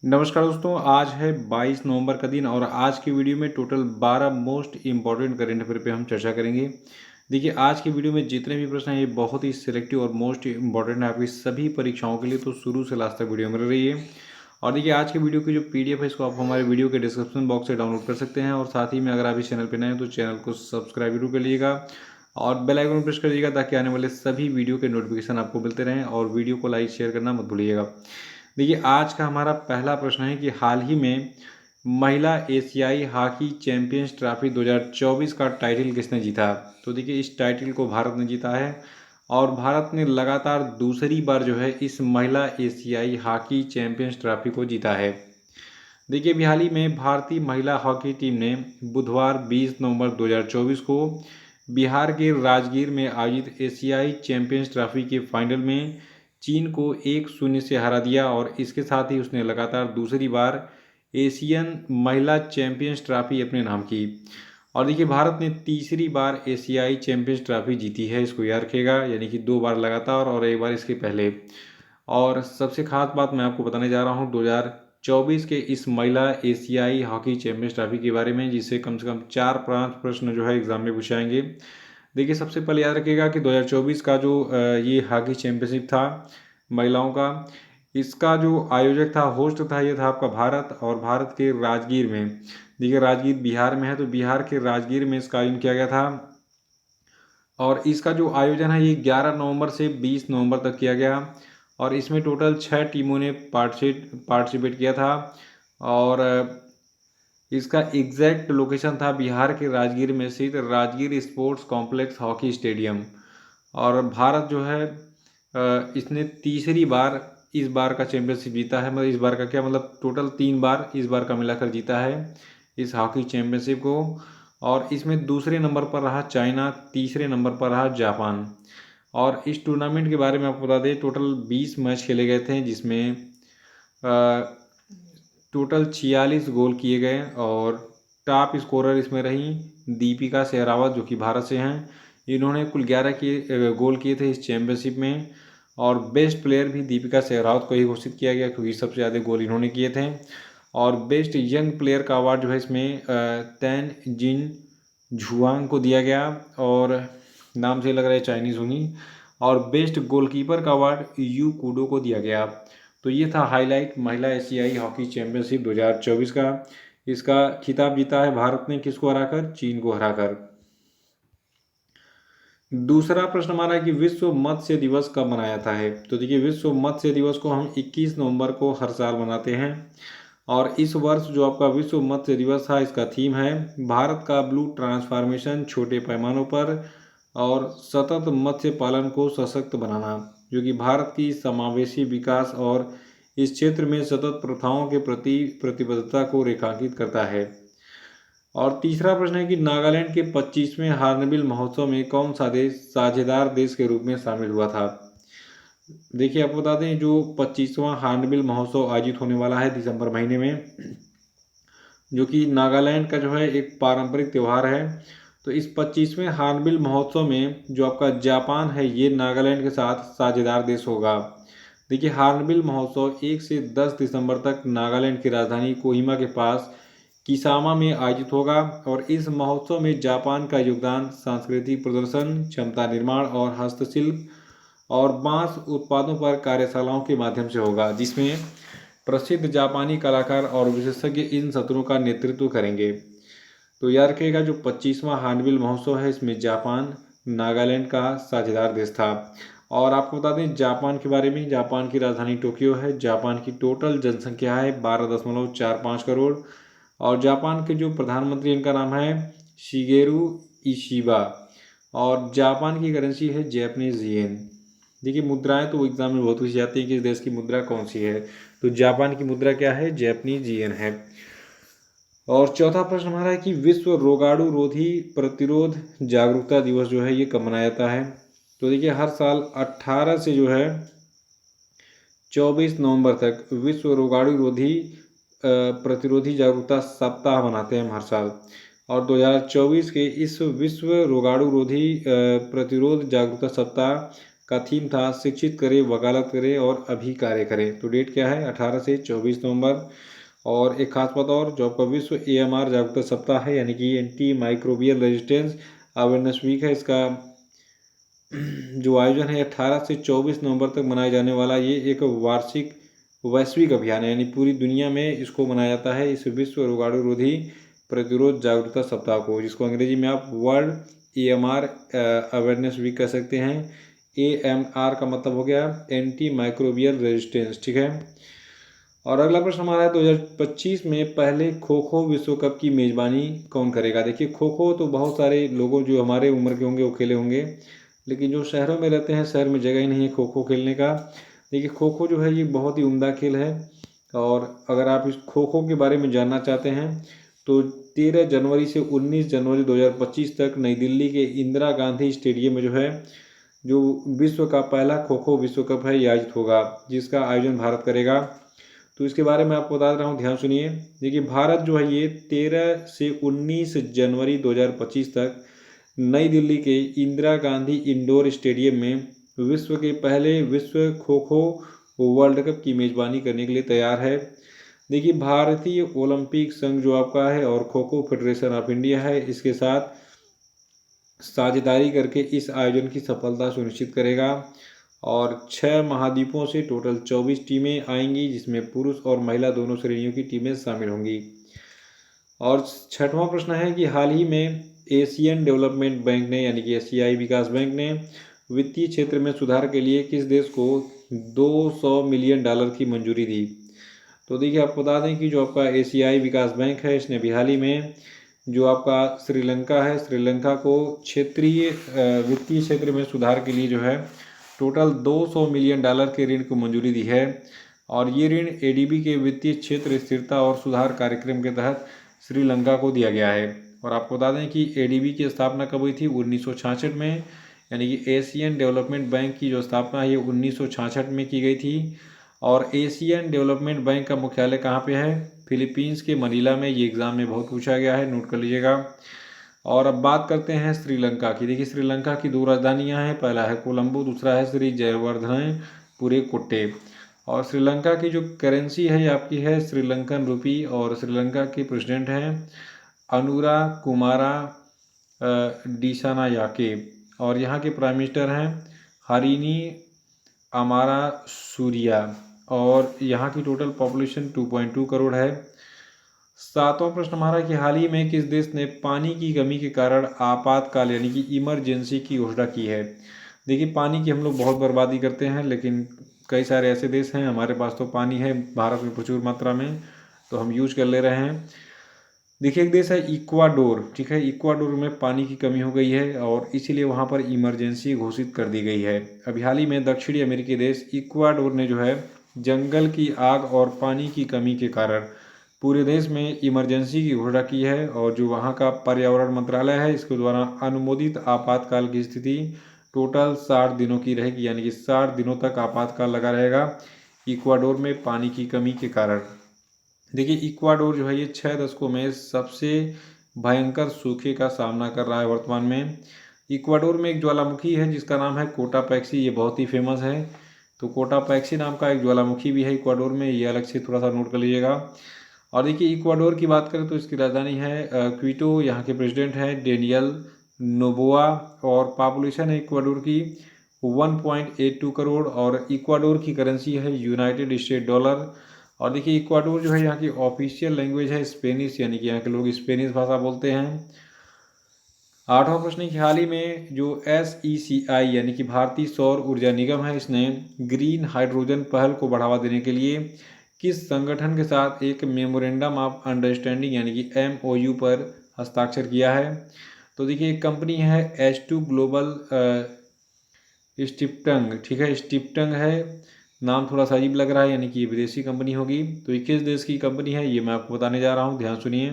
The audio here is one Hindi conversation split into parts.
नमस्कार दोस्तों, आज है 22 नवंबर का दिन और आज की वीडियो में total 12 most important current affair पे हम चर्चा करेंगे। देखिए, आज की वीडियो में जितने भी प्रश्न हैं ये बहुत ही सिलेक्टिव और मोस्ट इम्पॉर्टेंट है आपकी सभी परीक्षाओं के लिए, तो शुरू से लास्ट तक वीडियो में रहिए। और देखिए, आज की वीडियो की जो PDF है इसको आप हमारे वीडियो के डिस्क्रिप्शन बॉक्स से डाउनलोड कर सकते हैं। और साथ ही में अगर आप इस चैनल पर नए हैं तो चैनल को सब्सक्राइब जरूर कर लीजिएगा और बेल आइकन प्रेस कर दीजिएगा ताकि आने वाले सभी वीडियो के नोटिफिकेशन आपको मिलते रहें। और वीडियो को लाइक शेयर करना मत भूलिएगा। देखिए, आज का हमारा पहला प्रश्न है कि हाल ही में महिला एशियाई हॉकी चैंपियंस ट्रॉफी 2024 का टाइटल किसने जीता। तो देखिए, इस टाइटल को भारत ने जीता है और भारत ने लगातार दूसरी बार जो है इस महिला एशियाई हॉकी चैंपियंस ट्रॉफी को जीता है। देखिए, अभी हाल ही में भारतीय महिला हॉकी टीम ने बुधवार 20 नवंबर 2024 को बिहार के राजगीर में आयोजित एशियाई चैंपियंस ट्रॉफी के फाइनल में चीन को 1-0 से हरा दिया और इसके साथ ही उसने लगातार दूसरी बार एशियन महिला चैंपियंस ट्रॉफी अपने नाम की। और देखिए, भारत ने तीसरी बार एशियाई चैंपियंस ट्रॉफी जीती है, इसको याद रखिएगा, यानी कि 2 बार लगातार और एक बार इसके पहले। और सबसे खास बात मैं आपको बताने जा रहा हूँ 2024 के इस महिला एशियाई हॉकी चैंपियंस ट्रॉफी के बारे में, जिससे कम से कम 4-5 प्रश्न जो है एग्जाम में पूछे जाएंगे। देखिए, सबसे पहले याद रखिएगा कि 2024 का जो ये हॉकी चैंपियनशिप था महिलाओं का, इसका जो आयोजक था, होस्ट था, ये था आपका भारत। और भारत के राजगीर में, देखिए राजगीर बिहार में है, तो बिहार के राजगीर में इसका आयोजन किया गया था। और इसका जो आयोजन है ये 11 नवंबर से 20 नवंबर तक किया गया और इसमें टोटल 6 टीमों ने पार्टिसिपेट किया था। और इसका एग्जैक्ट लोकेशन था बिहार के राजगीर में स्थित Rajgir sports complex hockey stadium. और भारत जो है इसने तीसरी बार इस बार का चैंपियनशिप जीता है। मतलब इस बार का क्या मतलब, टोटल 3 बार इस बार का मिलाकर जीता है इस हॉकी चैंपियनशिप को। और इसमें दूसरे नंबर पर रहा चाइना, तीसरे नंबर पर रहा जापान। और इस टूर्नामेंट के बारे में आपको बता दें, टोटल 20 मैच खेले गए थे जिसमें टोटल 46 गोल किए गए। और टॉप स्कोरर इसमें रही दीपिका सहरावत, जो कि भारत से हैं। इन्होंने कुल 11 गोल किए थे इस चैंपियनशिप में। और बेस्ट प्लेयर भी दीपिका सहरावत को ही घोषित किया गया क्योंकि सबसे ज़्यादा गोल इन्होंने किए थे। और बेस्ट यंग प्लेयर का अवार्ड जो है इसमें तैन जिन झुआंग को दिया गया, और नाम से लग रहा है चाइनीज़ होंगी। और बेस्ट गोलकीपर का अवार्ड यू कूडो को दिया गया। तो ये था हाईलाइट महिला एशियाई हॉकी चैंपियनशिप 2024 का। इसका खिताब जीता है भारत ने, किसको हराकर, चीन को हराकर। दूसरा प्रश्न हमारा है कि विश्व मत्स्य दिवस कब मनाया जाता है। तो देखिए, विश्व मत्स्य दिवस को हम 21 नवंबर को हर साल मनाते हैं। और इस वर्ष जो आपका विश्व मत्स्य दिवस था, इसका थीम है भारत का ब्लू ट्रांसफॉर्मेशन, छोटे पैमानों पर और सतत मत्स्य पालन को सशक्त बनाना, जो कि भारत की समावेशी विकास और इस क्षेत्र में सतत प्रथाओं के प्रति प्रतिबद्धता को रेखांकित करता है। और तीसरा प्रश्न है कि नागालैंड के 25वें हार्नबिल महोत्सव में कौन सा देश साझेदार देश के रूप में शामिल हुआ था। देखिए, आपको बता दें जो 25वां हार्नबिल महोत्सव आयोजित होने वाला है दिसंबर महीने में, जो कि नागालैंड का जो है एक पारंपरिक त्यौहार है। तो इस 25वें हार्नबिल महोत्सव में जो आपका जापान है ये नागालैंड के साथ साझेदार देश होगा। देखिए, हार्नबिल महोत्सव 1 से 10 दिसंबर तक नागालैंड की राजधानी कोहिमा के पास किसामा में आयोजित होगा। और इस महोत्सव में जापान का योगदान सांस्कृतिक प्रदर्शन, क्षमता निर्माण और हस्तशिल्प और बांस उत्पादों पर कार्यशालाओं के माध्यम से होगा, जिसमें प्रसिद्ध जापानी कलाकार और विशेषज्ञ इन सत्रों का नेतृत्व करेंगे। तो याद रखिएगा, जो 25वां हार्नबिल महोत्सव है इसमें जापान नागालैंड का साझेदार देश था। और आपको बता दें जापान के बारे में, जापान की राजधानी टोक्यो है। जापान की टोटल जनसंख्या है 12.45 करोड़। और जापान के जो प्रधानमंत्री, इनका नाम है शिगेरू इशिबा। और जापान की करेंसी है जैपनीज येन। देखिए, मुद्राएं तो एग्जाम में बहुत पूछी जाती है कि इस देश की मुद्रा कौन सी है। तो जापान की मुद्रा क्या है, जैपनीज येन है। और चौथा प्रश्न हमारा है कि विश्व रोगाणु रोधी प्रतिरोध जागरूकता दिवस जो है ये कब मनाया जाता है। तो देखिए, हर साल 18 से जो है 24 नवंबर तक विश्व रोगाणु रोधी प्रतिरोधी जागरूकता सप्ताह मनाते हैं हम हर साल। और 2024 के इस विश्व रोगाणु रोधी प्रतिरोध जागरूकता सप्ताह का थीम था शिक्षित करें, वकालत करें और अभी कार्य करें। तो डेट क्या है 18 से 24 नवंबर। और एक खास बात और, जो आपका विश्व AMR जागरूकता सप्ताह है यानी कि anti microbial resistance awareness week है, इसका जो आयोजन है 18 से 24 नवंबर तक मनाया जाने वाला ये एक वार्षिक वैश्विक अभियान है, यानी पूरी दुनिया में इसको मनाया जाता है इस विश्व रोगाणु रोधी प्रतिरोध जागरूकता सप्ताह को, जिसको अंग्रेजी में आप वर्ल्ड AMR अवेयरनेस वीक कह सकते हैं। AMR का मतलब हो गया एंटी माइक्रोबियल रेजिस्टेंस, ठीक है। और अगला प्रश्न हमारा है 2025 में पहले खो खो विश्व कप की मेजबानी कौन करेगा। देखिए खो खो तो बहुत सारे लोगों जो हमारे उम्र के होंगे वो खेले होंगे, लेकिन जो शहरों में रहते हैं शहर में जगह ही नहीं है खो खो खेलने का। देखिए खो खो जो है ये बहुत ही उम्दा खेल है, और अगर आप इस खो खो के बारे में जानना चाहते हैं तो 13 जनवरी से 19 जनवरी 2025 तक नई दिल्ली के इंदिरा गांधी स्टेडियम में जो है जो विश्व का पहला खो खो विश्व कप है ये आयोजित होगा, जिसका आयोजन भारत करेगा। तो इसके बारे में आपको बता रहा हूँ, ध्यान सुनिए। देखिए भारत जो है ये 13 से 19 जनवरी 2025 तक नई दिल्ली के इंदिरा गांधी इंडोर स्टेडियम में विश्व के पहले विश्व खो खो वर्ल्ड कप की मेजबानी करने के लिए तैयार है। देखिए भारतीय ओलंपिक संघ जो आपका है और kho kho federation of India है, इसके साथ साझेदारी करके इस आयोजन की सफलता सुनिश्चित करेगा। और 6 महाद्वीपों से टोटल 24 टीमें आएंगी, जिसमें पुरुष और महिला दोनों श्रेणियों की टीमें शामिल होंगी। और छठवां प्रश्न है कि हाल ही में एशियन डेवलपमेंट बैंक ने यानी कि एशियाई विकास बैंक ने वित्तीय क्षेत्र में सुधार के लिए किस देश को $200 मिलियन की मंजूरी दी। तो देखिए आपको बता दें कि जो आपका एशियाई विकास बैंक है इसने अभी हाल ही में जो आपका श्रीलंका है, श्रीलंका को क्षेत्रीय वित्तीय क्षेत्र में सुधार के लिए जो है टोटल $200 मिलियन के ऋण को मंजूरी दी है। और ये ऋण ADB के वित्तीय क्षेत्र स्थिरता और सुधार कार्यक्रम के तहत श्रीलंका को दिया गया है। और आपको बता दें कि ADB की स्थापना कब हुई थी 1966 में, यानी कि एशियन डेवलपमेंट बैंक की जो स्थापना है ये 1966 में की गई थी। और एशियन डेवलपमेंट बैंक का मुख्यालय कहाँ पे है, फिलीपींस के मनीला में। ये एग्जाम में बहुत पूछा गया है, नोट कर लीजिएगा। और अब बात करते हैं श्रीलंका की। देखिए श्रीलंका की 2 राजधानियां हैं, पहला है कोलंबो, दूसरा है श्री जयवर्धने कुट्टे। और श्रीलंका की जो करेंसी है ये आपकी है श्रीलंकन रुपी, और श्रीलंका के प्रेसिडेंट हैं अनुरा कुमारा डिसानायाके, और यहाँ के प्राइम मिनिस्टर हैं हरिनी अमारा सूर्या, और यहाँ की टोटल पॉपुलेशन 2.2 करोड़ है। सातवां प्रश्न हमारा कि हाल ही में किस देश ने पानी की कमी के कारण आपातकाल यानी कि इमरजेंसी की घोषणा की है। देखिए पानी की हम लोग बहुत बर्बादी करते हैं, लेकिन कई सारे ऐसे देश हैं हमारे पास तो पानी है भारत में प्रचुर मात्रा में, तो हम यूज कर ले रहे हैं। देखिए एक देश है इक्वाडोर, ठीक है, इक्वाडोर में पानी की कमी हो गई है और इसीलिए वहाँ पर इमरजेंसी घोषित कर दी गई है। अभी हाल ही में दक्षिणी अमेरिकी देश इक्वाडोर ने जो है जंगल की आग और पानी की कमी के कारण पूरे देश में इमरजेंसी की घोषणा की है। और जो वहाँ का पर्यावरण मंत्रालय है इसके द्वारा अनुमोदित आपातकाल की स्थिति टोटल 60 दिनों की रहेगी, यानी कि 60 दिनों तक आपातकाल लगा रहेगा इक्वाडोर में पानी की कमी के कारण। देखिए इक्वाडोर जो है ये 6 दशकों में सबसे भयंकर सूखे का सामना कर रहा है वर्तमान में। इक्वाडोर में एक ज्वालामुखी है जिसका नाम है कोटापैक्सी, ये बहुत ही फेमस है। तो कोटापैक्सी नाम का एक ज्वालामुखी भी है इक्वाडोर में, ये अलग से थोड़ा सा नोट कर लीजिएगा। और देखिए इक्वाडोर की बात करें तो इसकी राजधानी है क्विटो, यहाँ के प्रेसिडेंट हैं डेनियल नोबोआ, और पॉपुलेशन है इक्वाडोर की 1.82 करोड़, और इक्वाडोर की करेंसी है यूनाइटेड स्टेट डॉलर। और देखिए इक्वाडोर जो है यहाँ की ऑफिशियल लैंग्वेज है स्पेनिश, यानी कि यहाँ के लोग स्पेनिश भाषा बोलते हैं। आठवां प्रश्न है कि हाल ही में जो SECI यानी कि भारतीय सौर ऊर्जा निगम है इसने ग्रीन हाइड्रोजन पहल को बढ़ावा देने के लिए किस संगठन के साथ एक मेमोरेंडम ऑफ अंडरस्टैंडिंग यानी कि MOU पर हस्ताक्षर किया है। तो देखिए एक कंपनी है H2 ग्लोबल स्टिप्टंग, ठीक है, स्टिप्टंग है, नाम थोड़ा सा अजीब लग रहा है, यानी कि ये विदेशी कंपनी होगी। तो 21 देश की कंपनी है, ये मैं आपको बताने जा रहा हूँ, ध्यान सुनिए।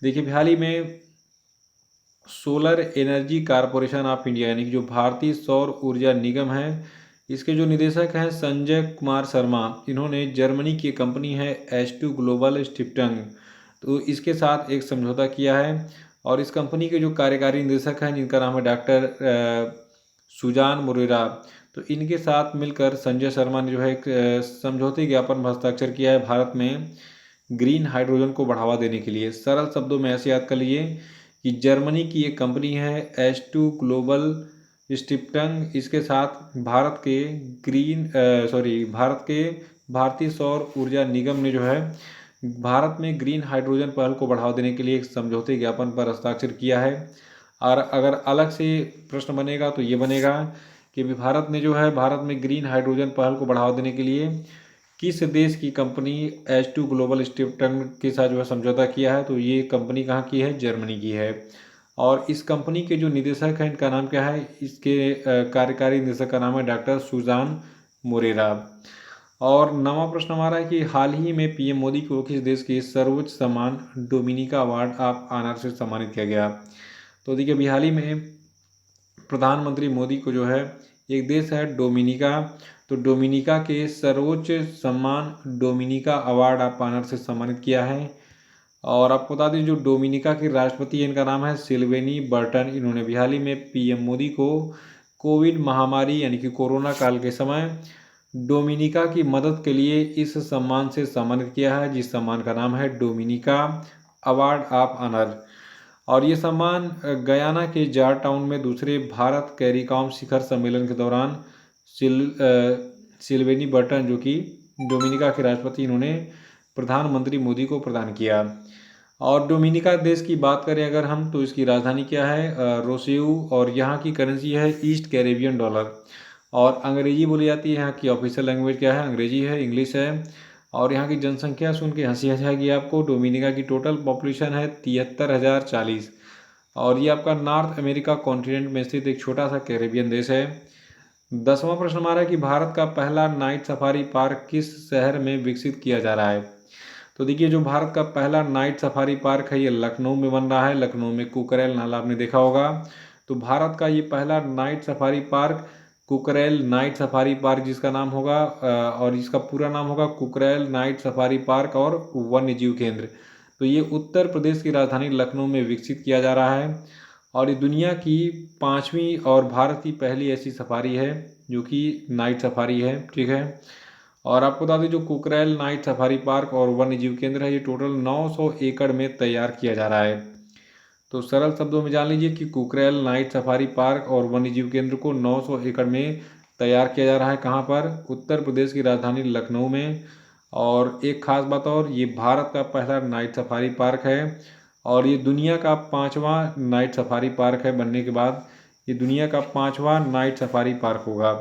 देखिए हाल ही में solar energy corporation of India यानी कि जो भारतीय सौर ऊर्जा निगम है इसके जो निदेशक हैं संजय कुमार शर्मा, इन्होंने जर्मनी की कंपनी है H2 ग्लोबल स्टिप्टंग, तो इसके साथ एक समझौता किया है। और इस कंपनी के जो कार्यकारी निदेशक हैं जिनका नाम है डॉक्टर सुजान मोरेरा, तो इनके साथ मिलकर संजय शर्मा ने जो है एक समझौते ज्ञापन पर हस्ताक्षर किया है भारत में ग्रीन हाइड्रोजन को बढ़ावा देने के लिए। सरल शब्दों में ऐसे याद कर लीजिए कि जर्मनी की एक कंपनी है H2 ग्लोबल स्टिफ्टंग, इसके साथ भारतीय सौर ऊर्जा निगम ने जो है भारत में ग्रीन हाइड्रोजन पहल को बढ़ावा देने के लिए एक समझौते ज्ञापन पर हस्ताक्षर किया है। और अगर अलग से प्रश्न बनेगा तो ये बनेगा कि भारत ने जो है भारत में ग्रीन हाइड्रोजन पहल को बढ़ावा देने के लिए किस देश की कंपनी H2 ग्लोबल स्टिफ्टन के साथ जो है समझौता किया है। तो ये कंपनी कहाँ की है, जर्मनी की है। और इस कंपनी के जो निदेशक हैं इनका नाम क्या है, इसके कार्यकारी निदेशक का नाम है डॉक्टर सुजान मोरेरा। और नवा प्रश्न हमारा है कि हाल ही में पीएम मोदी को किस देश के सर्वोच्च सम्मान डोमिनिका अवार्ड ऑफ ऑनर से सम्मानित किया गया। तो देखिए अभी हाल ही में प्रधानमंत्री मोदी को जो है एक देश है डोमिनिका, तो डोमिनिका के सर्वोच्च सम्मान डोमिनिका अवार्ड ऑफ ऑनर से सम्मानित किया है। और आपको बता दें जो डोमिनिका के राष्ट्रपति हैं इनका नाम है सिल्वेनी बर्टन। इन्होंने भी हाल ही में पीएम मोदी को कोविड महामारी यानी कि कोरोना काल के समय डोमिनिका की मदद के लिए इस सम्मान से सम्मानित किया है, जिस सम्मान का नाम है डोमिनिका अवार्ड ऑफ ऑनर। और ये सम्मान गयाना के जार टाउन में दूसरे भारत कैरिकॉम शिखर सम्मेलन के दौरान सिल्वेनी बर्टन जो कि डोमिनिका के राष्ट्रपति, इन्होंने प्रधानमंत्री मोदी को प्रदान किया। और डोमिनिका देश की बात करें अगर हम तो इसकी राजधानी क्या है, रोसेऊ, और यहाँ की करेंसी है ईस्ट कैरेबियन डॉलर। और अंग्रेजी बोली जाती है, यहाँ की ऑफिशियल लैंग्वेज क्या है, अंग्रेजी है, इंग्लिश है। और यहाँ की जनसंख्या सुन के हंसी आ जाएगी आपको, डोमिनिका की टोटल पॉपुलेशन है 73,040। और ये आपका नॉर्थ अमेरिका कॉन्टिनेंट में स्थित एक छोटा सा कैरेबियन देश है। 10वां प्रश्न हमारा है कि भारत का पहला नाइट सफारी पार्क किस शहर में विकसित किया जा रहा है। तो देखिए जो भारत का पहला नाइट सफारी पार्क है ये लखनऊ में बन रहा है। लखनऊ में कुकरेल नाला आपने देखा होगा। तो भारत का ये पहला night safari park Kukrail night safari park जिसका नाम होगा और इसका पूरा नाम होगा कुकरेल नाइट सफारी पार्क और वन्य जीव केंद्र। तो ये उत्तर प्रदेश की राजधानी लखनऊ में विकसित किया जा रहा है। और ये दुनिया की 5वीं और भारत की पहली ऐसी सफारी है जो कि नाइट सफारी है, ठीक है। और आपको बता दें जो कुकरेल नाइट सफारी पार्क और वन्य जीव केंद्र है ये टोटल 900 एकड़ में तैयार किया जा रहा है। तो सरल शब्दों में जान लीजिए कि कुकरेल नाइट सफारी पार्क और वन्य जीव केंद्र को 900 एकड़ में तैयार किया जा रहा है। कहाँ पर, उत्तर प्रदेश की राजधानी लखनऊ में। और एक खास बात और, ये भारत का पहला नाइट सफारी पार्क है और ये दुनिया का 5वां नाइट सफारी पार्क है। बनने के बाद ये दुनिया का 5वां नाइट सफारी पार्क होगा।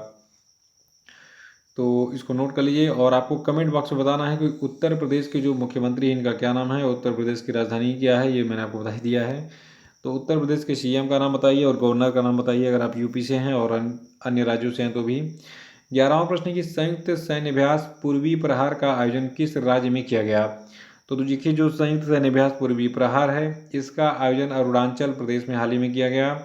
तो इसको नोट कर लीजिए। और आपको कमेंट बॉक्स में बताना है कि उत्तर प्रदेश के जो मुख्यमंत्री हैं इनका क्या नाम है, उत्तर प्रदेश की राजधानी क्या है, ये मैंने आपको बता ही दिया है। तो उत्तर प्रदेश के सीएम का नाम बताइए और गवर्नर का नाम बताइए अगर आप यूपी से हैं और अन्य राज्यों से हैं तो भी। 11वां प्रश्न है कि संयुक्त सैन्य अभ्यास पूर्वी प्रहार का आयोजन किस राज्य में किया गया। तो देखिए जो संयुक्त सैन्य अभ्यास पूर्वी प्रहार है इसका आयोजन अरुणाचल प्रदेश में हाल ही में किया गया।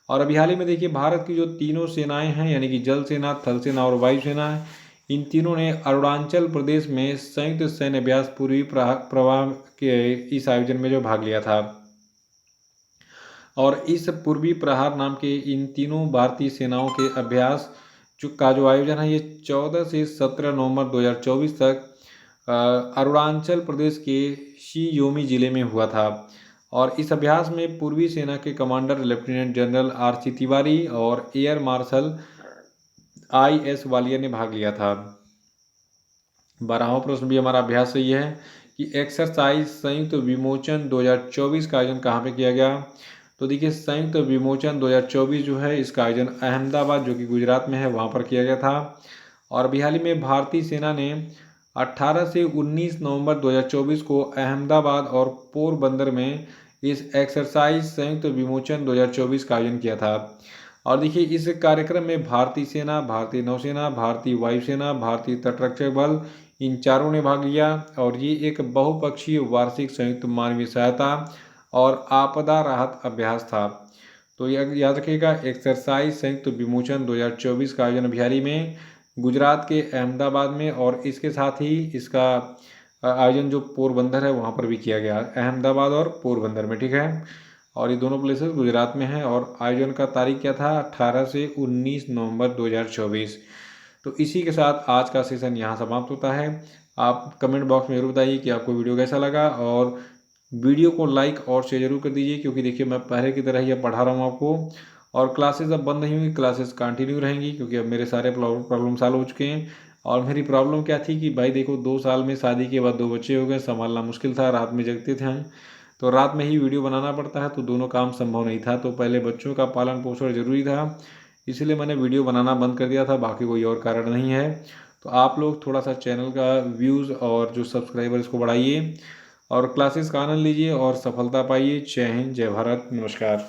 और अभी हाल ही में देखिए भारत की जो तीनों सेनाएं हैं यानी कि जल सेना, थल सेना और वायुसेना, इन तीनों ने अरुणाचल प्रदेश में संयुक्त सैन्य अभ्यास पूर्वी प्रवाह के इस आयोजन में जो भाग लिया था। और इस पूर्वी प्रहार नाम के इन तीनों भारतीय सेनाओं के अभ्यास का जो आयोजन है ये 14 से 17 नवंबर 2024 तक अरुणाचल प्रदेश के शी योमी जिले में हुआ था। और इस अभ्यास में पूर्वी सेना के commander lieutenant general RC Tiwari और एयर मार्शल IS वालिया ने भाग लिया था। 12वां प्रश्न भी हमारा अभ्यास से ये है कि एक्सरसाइज संयुक्त विमोचन 2024 का आयोजन कहाँ पे किया गया। तो देखिए संयुक्त विमोचन 2024 जो है इसका आयोजन अहमदाबाद जो कि गुजरात में है वहाँ पर किया गया था। और अभी हाल ही में भारतीय सेना ने 18 से 19 नवंबर 2024 को अहमदाबाद और पोरबंदर में इस एक्सरसाइज संयुक्त विमोचन 2024 का आयोजन किया था। और देखिए इस कार्यक्रम में भारतीय सेना, भारतीय नौसेना, भारतीय वायुसेना, भारतीय तटरक्षक बल, इन चारों ने भाग लिया। और ये एक बहुपक्षीय वार्षिक संयुक्त मानवीय सहायता और आपदा राहत अभ्यास था। तो याद रखिएगा एक्सरसाइज संयुक्त विमोचन 2024 का आयोजन अभी हाल ही में गुजरात के अहमदाबाद में, और इसके साथ ही इसका आयोजन जो पोरबंदर है वहाँ पर भी किया गया, अहमदाबाद और पोरबंदर में, ठीक है। और ये दोनों प्लेसेस गुजरात में हैं। और आयोजन का तारीख क्या था, 18 से 19 नवंबर 2024। तो इसी के साथ आज का सेशन यहाँ समाप्त होता है। आप कमेंट बॉक्स में जरूर बताइए कि आपको वीडियो कैसा लगा, और वीडियो को लाइक और शेयर जरूर कर दीजिए, क्योंकि देखिए मैं पहले की तरह ही अब पढ़ा रहा हूँ आपको। और क्लासेस अब बंद नहीं हुई, क्लासेस कंटिन्यू रहेंगी, क्योंकि अब मेरे सारे प्रॉब्लम सॉल्व हो चुके हैं। और मेरी प्रॉब्लम क्या थी कि भाई देखो 2 साल में शादी के बाद 2 बच्चे हो गए, संभालना मुश्किल था, रात में जगते थे हम, तो रात में ही वीडियो बनाना पड़ता है, तो दोनों काम संभव नहीं था। तो पहले बच्चों का पालन पोषण जरूरी था, इसलिए मैंने वीडियो बनाना बंद कर दिया था, बाकी कोई और कारण नहीं है। तो आप लोग थोड़ा सा चैनल का व्यूज़ और जो सब्सक्राइबर इसको बढ़ाइए, और क्लासेस का आनंद लीजिए और सफलता पाइए। जय हिंद, जय भारत, नमस्कार।